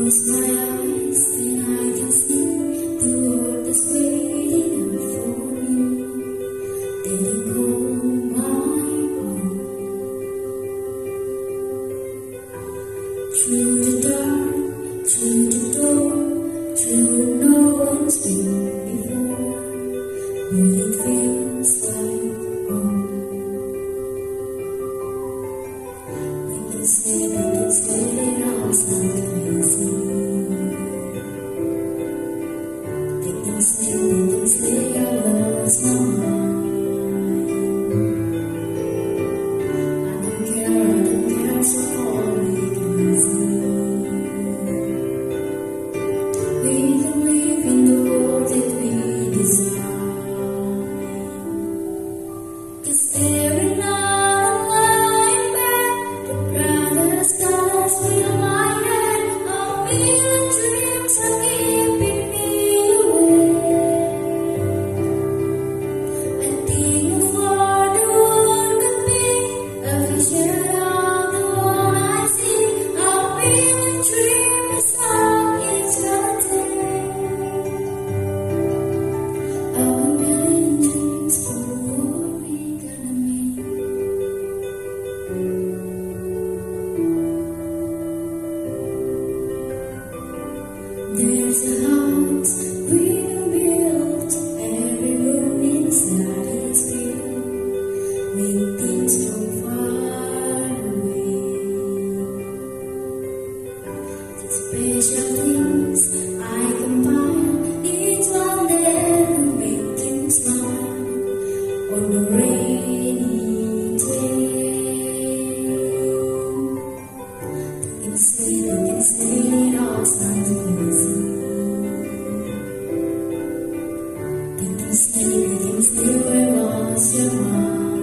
close my eyes, then I can see the world is waiting out for me. Then you call my own. Through the dark, through the door, through where no one's been before, where it feels like home. They can say that I was not crazy. They can say I was not mine. I don't care, so all it easy. We can live in the world that we design. 'Cause every night I'm back, the brightest stars fill my head. A million dreams are keeping me awake. I think of what the world could be, a vision of the one I see. A million dreams on each day. A million dreams for what we gonna meet. There's a house we built, every room inside is filled with things from far away. The special things I combine, each one that make you smile on a rainy day. They can say it all sounds crazy. They can say where was your mind?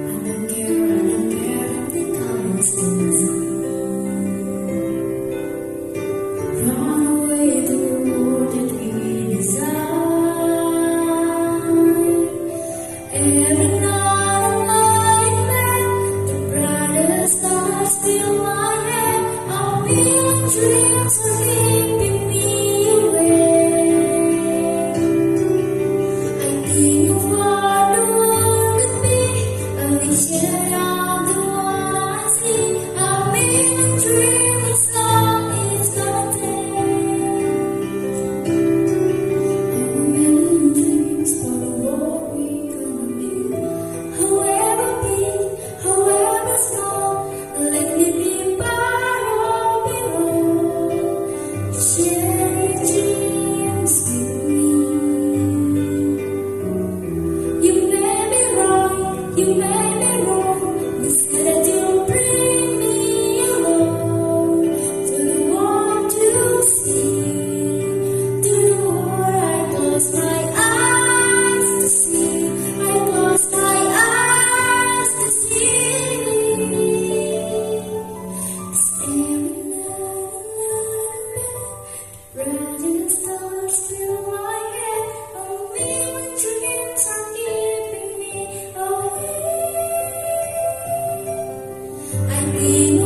I don't care, I think I'll still see. Run away to the world that we design. Every night I'm back, the brightest stars fill my head. A million dreams are keeping me awake. I think of what the world could be, a vision of the one I see. A million dreams on each day. A million dreams for what we gonna be. However big, however small, let me be part of it all. Share your dreams with me. You may be wrong, you may be wrong. You said that you'll bring me along to the world to see, to the world I close my eyes to see. I close my eyes to see. 'Cause every night, rising stars fill my head. A million dreams are keeping me awake. I think